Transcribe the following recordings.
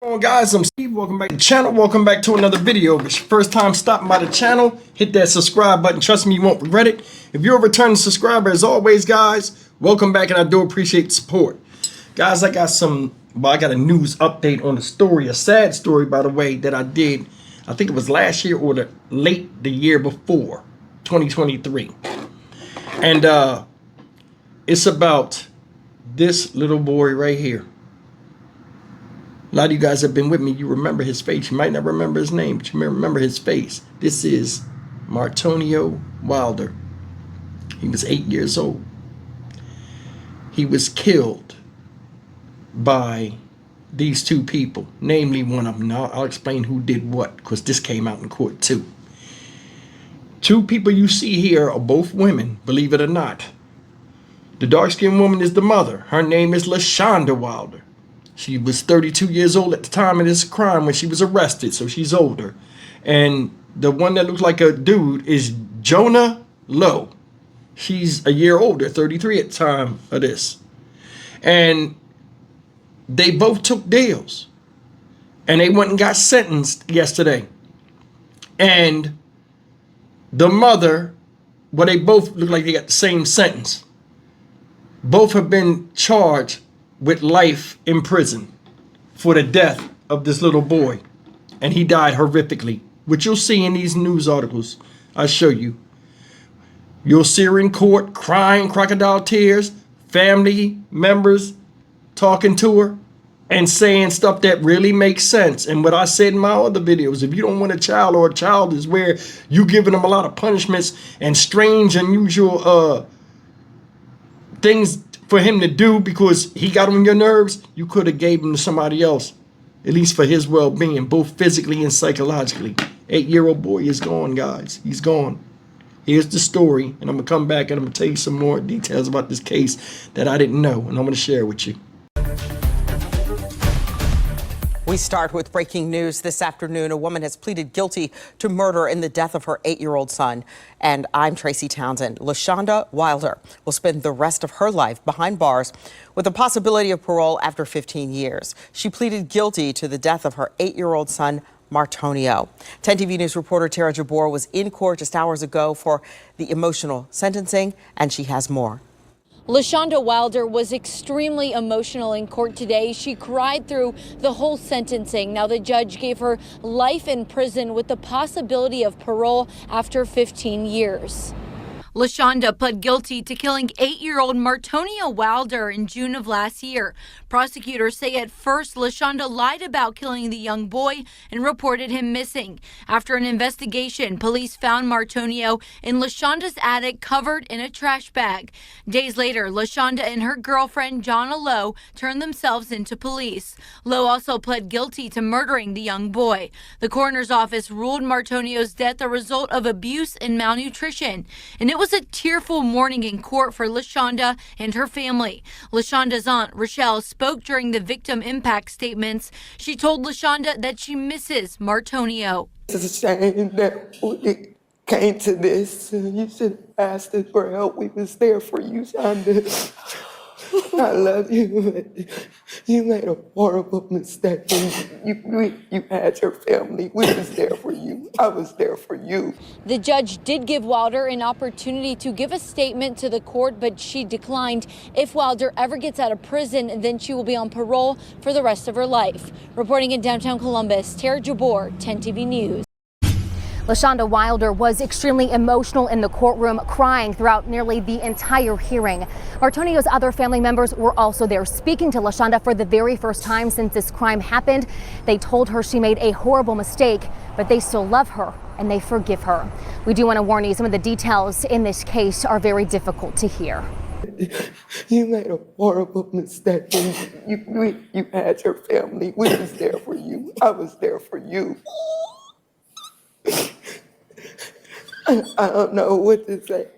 Hello guys, I'm Steve. Welcome back to the channel. Welcome back to another video. If it's your first time stopping by the channel, hit that subscribe button. Trust me, you won't regret it. If you're a returning subscriber, as always, guys, welcome back, and I do appreciate the support. Guys, I got a news update on the story, a sad story, by the way, that I did. I think it was last year or the year before, 2023. And it's about this little boy right here. A lot of you guys have been with me. You remember his face. You might not remember his name, but you may remember his face. This is Martonio Wilder. He was 8 years old. He was killed by these two people, namely one of them. Now, I'll explain who did what, because this came out in court too. Two people you see here are both women, believe it or not. The dark-skinned woman is the mother. Her name is LaShonda Wilder. She was 32 years old at the time of this crime when she was arrested, so she's older. And the one that looks like a dude is Jonah Lowe. She's a year older, 33 at the time of this. And they both took deals. And they went and got sentenced yesterday. And the mother, well, they both look like they got the same sentence. Both have been charged with life in prison for the death of this little boy. And he died horrifically, which you'll see in these news articles. I'll show you. You'll see her in court crying crocodile tears, family members talking to her and saying stuff that really makes sense. And what I said in my other videos, if you don't want a child, or a child is where you giving them a lot of punishments and strange, unusual things for him to do because he got on your nerves, you could have gave him to somebody else, at least for his well-being, both physically and psychologically. 8-year-old boy is gone, guys. He's gone. Here's the story, and I'm going to come back and I'm going to tell you some more details about this case that I didn't know, and I'm going to share with you. We start with breaking news this afternoon. A woman has pleaded guilty to murder in the death of her 8-year-old son. And I'm Tracy Townsend. LaShonda Wilder will spend the rest of her life behind bars with the possibility of parole after 15 years. She pleaded guilty to the death of her 8-year-old son, Martonio. 10 TV News reporter Tara Jabor was in court just hours ago for the emotional sentencing, and she has more. LaShonda Wilder was extremely emotional in court today. She cried through the whole sentencing. Now, the judge gave her life in prison with the possibility of parole after 15 years. LaShonda pled guilty to killing 8-year-old Martonio Wilder in June of last year. Prosecutors say at first LaShonda lied about killing the young boy and reported him missing. After an investigation, police found Martonio in LaShonda's attic covered in a trash bag. Days later, LaShonda and her girlfriend, Jonah Lowe, turned themselves into police. Lowe also pled guilty to murdering the young boy. The coroner's office ruled Martonio's death a result of abuse and malnutrition. And it was a tearful morning in court for LaShonda and her family. LaShonda's aunt, Rochelle, spoke during the victim impact statements. She told LaShonda that she misses Martonio. It's a shame that it came to this. You should have asked us for help. We was there for you, Shonda. I love you, but you made a horrible mistake. You had your family. We was there for you. I was there for you. The judge did give Wilder an opportunity to give a statement to the court, but she declined. If Wilder ever gets out of prison, then she will be on parole for the rest of her life. Reporting in downtown Columbus, Tara Jabor, 10 TV News. LaShonda Wilder was extremely emotional in the courtroom, crying throughout nearly the entire hearing. Martonio's other family members were also there, speaking to LaShonda for the very first time since this crime happened. They told her she made a horrible mistake, but they still love her and they forgive her. We do want to warn you, some of the details in this case are very difficult to hear. You made a horrible mistake. You had your family. We was there for you. I was there for you. I don't know what to say.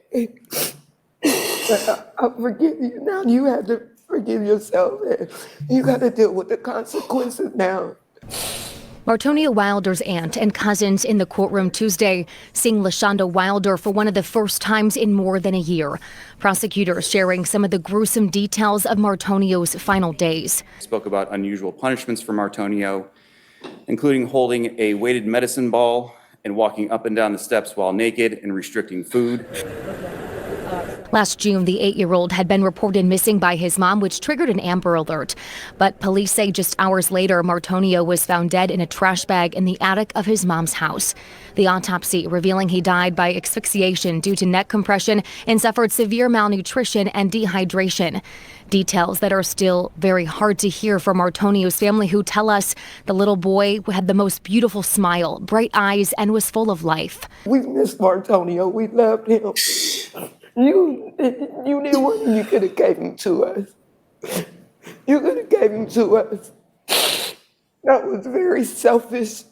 But I forgive you now. You have to forgive yourself. You got to deal with the consequences now. Martonio Wilder's aunt and cousins in the courtroom Tuesday, seeing LaShonda Wilder for one of the first times in more than a year. Prosecutors sharing some of the gruesome details of Martonio's final days. Spoke about unusual punishments for Martonio, including holding a weighted medicine ball and walking up and down the steps while naked and restricting food. Last June, the 8-year-old had been reported missing by his mom, which triggered an Amber Alert. But police say just hours later, Martonio was found dead in a trash bag in the attic of his mom's house. The autopsy revealing he died by asphyxiation due to neck compression and suffered severe malnutrition and dehydration. Details that are still very hard to hear from Martonio's family, who tell us the little boy had the most beautiful smile, bright eyes, and was full of life. We miss Martonio. We loved him. You knew what you could have gave him to us. You could have gave him to us. That was very selfish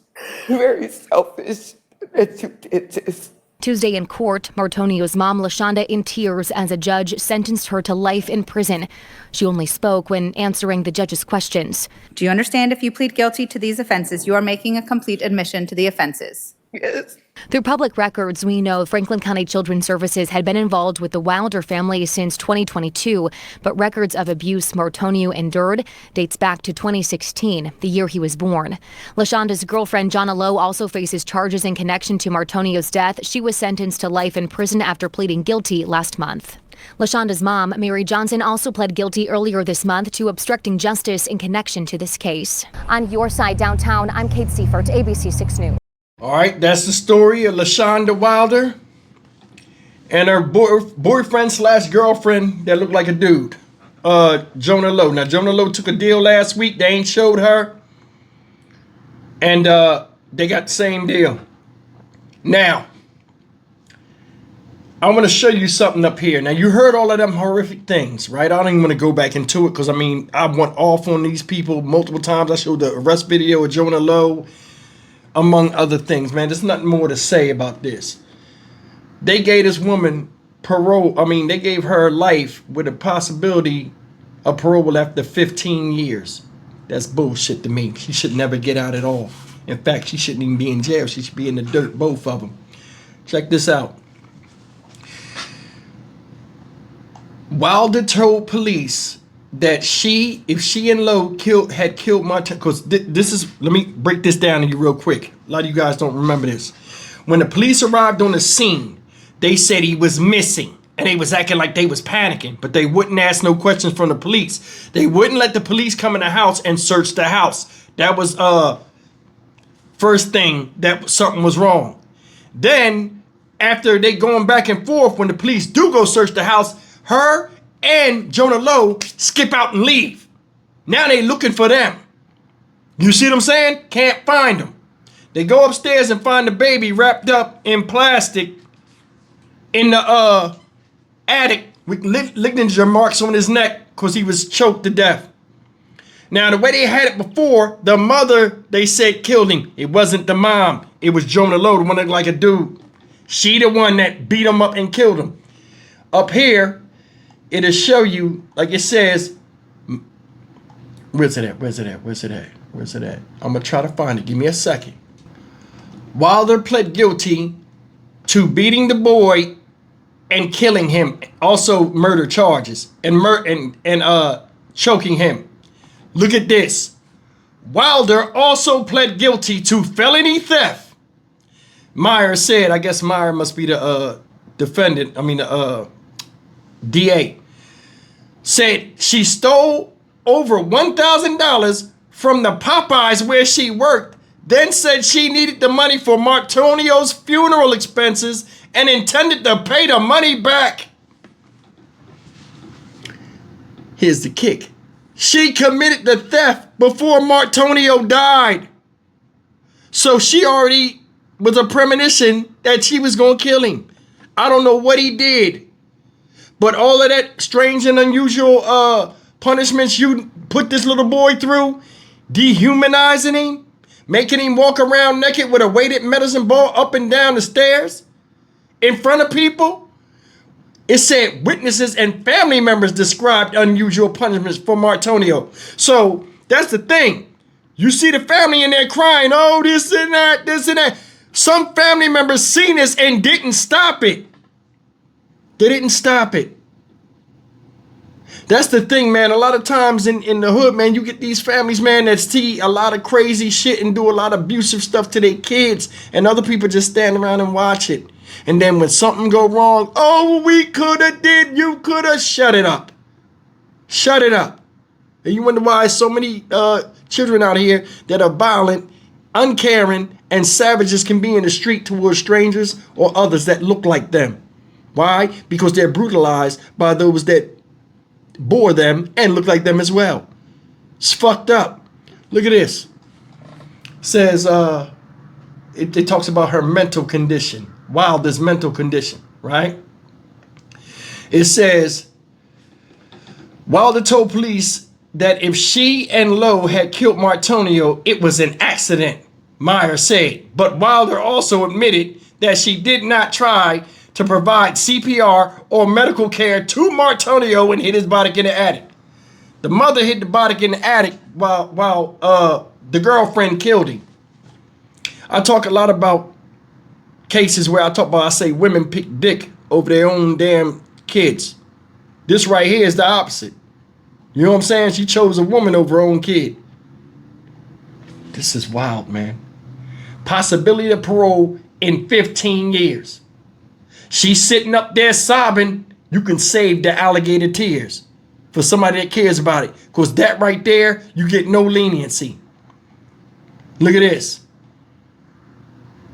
that you did this. Tuesday in court, Martonio's mom, LaShonda, in tears as a judge sentenced her to life in prison. She only spoke when answering the judge's questions. Do you understand if you plead guilty to these offenses, you are making a complete admission to the offenses? Yes. Through public records, we know Franklin County Children's Services had been involved with the Wilder family since 2022, but records of abuse Martonio endured dates back to 2016, the year he was born. LaShonda's girlfriend, Jonna Lowe, also faces charges in connection to Martonio's death. She was sentenced to life in prison after pleading guilty last month. LaShonda's mom, Mary Johnson, also pled guilty earlier this month to obstructing justice in connection to this case. On your side downtown, I'm Kate Seifert, ABC 6 News. All right, that's the story of LaShonda Wilder and her boyfriend slash girlfriend that looked like a dude, Jonah Lowe. Now, Jonah Lowe took a deal last week. They ain't showed her. And they got the same deal. Now, I want to show you something up here. Now, you heard all of them horrific things, right? I don't even want to go back into it because, I mean, I went off on these people multiple times. I showed the arrest video of Jonah Lowe, among other things, man. There's nothing more to say about this. They gave this woman parole. I mean, they gave her life with a possibility of parole after 15 years. That's bullshit to me. She should never get out at all. In fact, she shouldn't even be in jail. She should be in the dirt, both of them. Check this out. Wilder told police that if she and Lowe had killed Martin, because this is, let me break this down to you real quick. A lot of you guys don't remember this. When the police arrived on the scene, they said he was missing, and they was acting like they was panicking, but they wouldn't ask no questions from the police. They wouldn't let the police come in the house and search the house. That was first thing that something was wrong. Then after they going back and forth, when the police do go search the house, her and Jonah Lowe skip out and leave. Now they looking for them. You see what I'm saying? Can't find them. They go upstairs and find the baby wrapped up in plastic in the attic with ligature marks on his neck because he was choked to death. Now, the way they had it before, the mother, they said, killed him. It wasn't the mom. It was Jonah Lowe, the one that looked like a dude. She the one that beat him up and killed him. Up here, it'll show you, like it says, where's it at? I'm gonna try to find it. Give me a second. Wilder pled guilty to beating the boy and killing him, also murder charges, and choking him. Look at this. Wilder also pled guilty to felony theft. Meyer said, I guess Meyer must be the defendant, the DA, said she stole over $1,000 from the Popeyes where she worked, then said she needed the money for Martonio's funeral expenses and intended to pay the money back. Here's the kick. She committed the theft before Martonio died. So she already was a premonition that she was going to kill him. I don't know what he did. But all of that strange and unusual punishments you put this little boy through, dehumanizing him, making him walk around naked with a weighted medicine ball up and down the stairs in front of people. It said witnesses and family members described unusual punishments for Martonio. So that's the thing. You see the family in there crying, oh, this and that, this and that. Some family members seen this and didn't stop it. They didn't stop it. That's the thing, man. A lot of times in the hood, man, you get these families, man, that see a lot of crazy shit and do a lot of abusive stuff to their kids. And other people just stand around and watch it. And then when something go wrong, oh, we could have did, you could have, shut it up. Shut it up. And you wonder why so many children out here that are violent, uncaring, and savages can be in the street towards strangers or others that look like them. Why? Because they're brutalized by those that bore them and look like them as well. It's fucked up. Look at this. It says, it talks about her mental condition. Wilder's mental condition, right? It says, Wilder told police that if she and Lowe had killed Martonio, it was an accident, Meyer said. But Wilder also admitted that she did not try to provide CPR or medical care to Martonio and hid his body in the attic. The mother hid the body in the attic while the girlfriend killed him. I talk a lot about cases where I say women pick dick over their own damn kids. This right here is the opposite. You know what I'm saying? She chose a woman over her own kid. This is wild, man. Possibility of parole in 15 years. She's sitting up there sobbing. You can save the alligator tears for somebody that cares about it. Because that right there, you get no leniency. Look at this.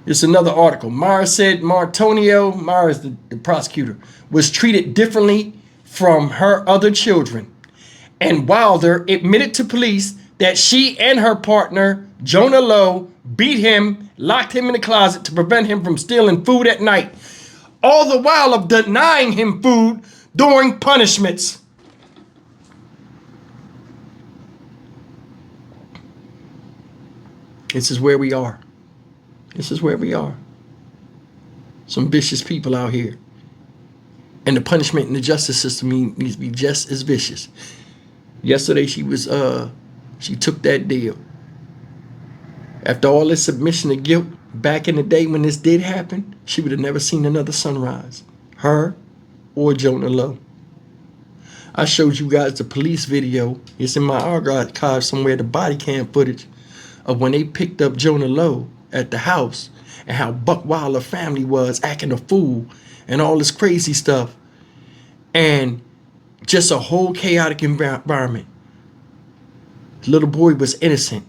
It's another article. Meyer said Martonio, Meyer is the prosecutor, was treated differently from her other children. And Wilder admitted to police that she and her partner, Jonah Lowe, beat him, locked him in the closet to prevent him from stealing food at night. All the while of denying him food during punishments. This is where we are. This is where we are. Some vicious people out here. And the punishment in the justice system needs to be just as vicious. Yesterday she took that deal. After all this submission to guilt, back in the day when this did happen, she would have never seen another sunrise. Her or Jonah Lowe. I showed you guys the police video. It's in my archive somewhere, the body cam footage of when they picked up Jonah Lowe at the house and how Buck Wilder family was acting a fool and all this crazy stuff. And just a whole chaotic environment. The little boy was innocent.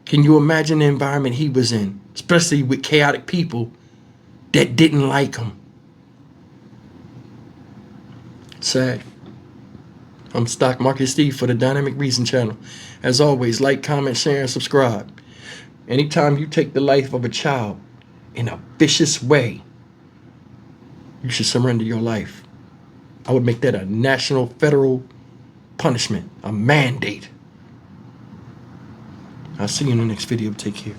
Can you imagine the environment he was in? Especially with chaotic people that didn't like him. Sad. I'm Stock Market Steve for the Dynamic Reason channel. As always, like, comment, share, and subscribe. Anytime you take the life of a child in a vicious way, you should surrender your life. I would make that a national, federal punishment, a mandate. I'll see you in the next video. Take care.